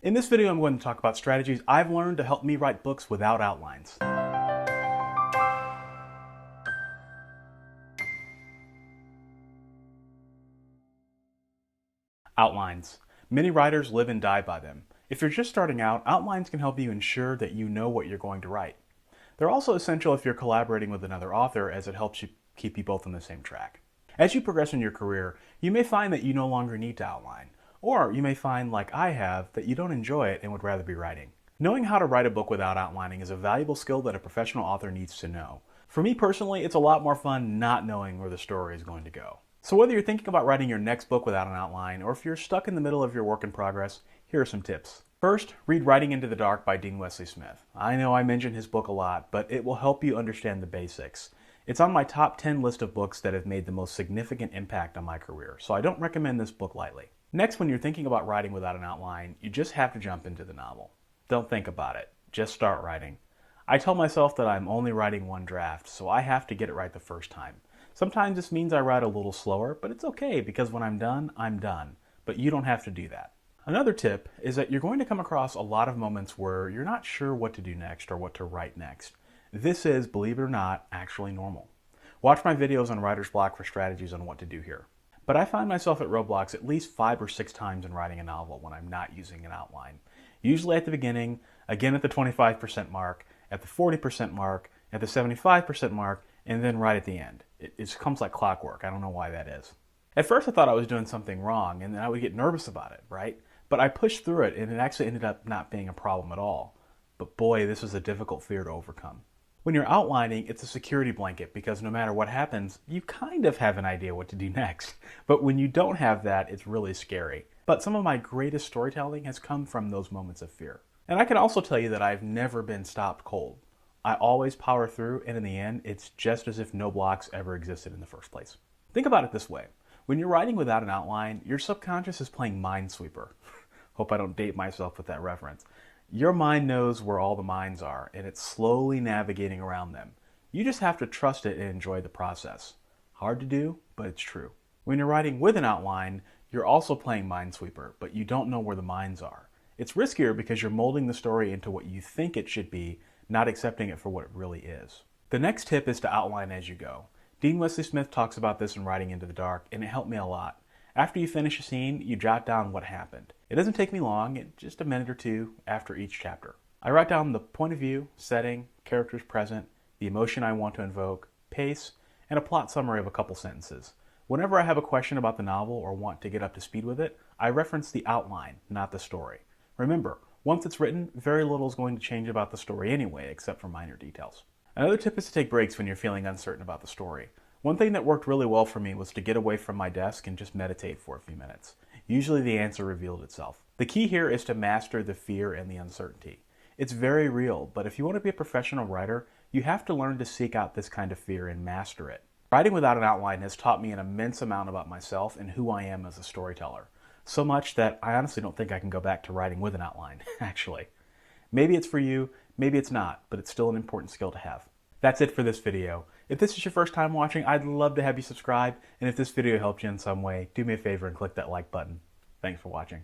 In this video, I'm going to talk about strategies I've learned to help me write books without outlines. Outlines. Many writers live and die by them. If you're just starting out, outlines can help you ensure that you know what you're going to write. They're also essential if you're collaborating with another author, as it helps you keep you both on the same track. As you progress in your career, you may find that you no longer need to outline. Or you may find, like I have, that you don't enjoy it and would rather be writing. Knowing how to write a book without outlining is a valuable skill that a professional author needs to know. For me personally, it's a lot more fun not knowing where the story is going to go. So whether you're thinking about writing your next book without an outline, or if you're stuck in the middle of your work in progress, here are some tips. First, read Writing into the Dark by Dean Wesley Smith. I know I mention his book a lot, but it will help you understand the basics. It's on my top 10 list of books that have made the most significant impact on my career, so I don't recommend this book lightly. Next, when you're thinking about writing without an outline, you just have to jump into the novel. Don't think about it, just start writing. I tell myself that I'm only writing one draft, so I have to get it right the first time. Sometimes this means I write a little slower, but it's okay because when I'm done, I'm done. But you don't have to do that. Another tip is that you're going to come across a lot of moments where you're not sure what to do next or what to write next. This is, believe it or not, actually normal. Watch my videos on writer's block for strategies on what to do here. But I find myself at roadblocks at least 5 or 6 times in writing a novel when I'm not using an outline. Usually at the beginning, again at the 25% mark, at the 40% mark, at the 75% mark, and then right at the end. It comes like clockwork. I don't know why that is. At first I thought I was doing something wrong and then I would get nervous about it, right? But I pushed through it and it actually ended up not being a problem at all. But boy, this was a difficult fear to overcome. When you're outlining, it's a security blanket because no matter what happens, you kind of have an idea what to do next. But when you don't have that, it's really scary. But some of my greatest storytelling has come from those moments of fear. And I can also tell you that I've never been stopped cold. I always power through, and in the end, it's just as if no blocks ever existed in the first place. Think about it this way. When you're writing without an outline, your subconscious is playing Minesweeper. Hope I don't date myself with that reference. Your mind knows where all the mines are, and it's slowly navigating around them. You just have to trust it and enjoy the process. Hard to do, but it's true. When you're writing with an outline, you're also playing Minesweeper, but you don't know where the mines are. It's riskier because you're molding the story into what you think it should be, not accepting it for what it really is. The next tip is to outline as you go. Dean Wesley Smith talks about this in Writing into the Dark, and it helped me a lot. After you finish a scene, you jot down what happened. It doesn't take me long, just a minute or two after each chapter. I write down the point of view, setting, characters present, the emotion I want to invoke, pace, and a plot summary of a couple sentences. Whenever I have a question about the novel or want to get up to speed with it, I reference the outline, not the story. Remember, once it's written, very little is going to change about the story anyway, except for minor details. Another tip is to take breaks when you're feeling uncertain about the story. One thing that worked really well for me was to get away from my desk and just meditate for a few minutes. Usually the answer revealed itself. The key here is to master the fear and the uncertainty. It's very real, but if you want to be a professional writer, you have to learn to seek out this kind of fear and master it. Writing without an outline has taught me an immense amount about myself and who I am as a storyteller. So much that I honestly don't think I can go back to writing with an outline, actually. Maybe it's for you, maybe it's not, but it's still an important skill to have. That's it for this video. If this is your first time watching, I'd love to have you subscribe, and if this video helped you in some way, do me a favor and click that like button. Thanks for watching.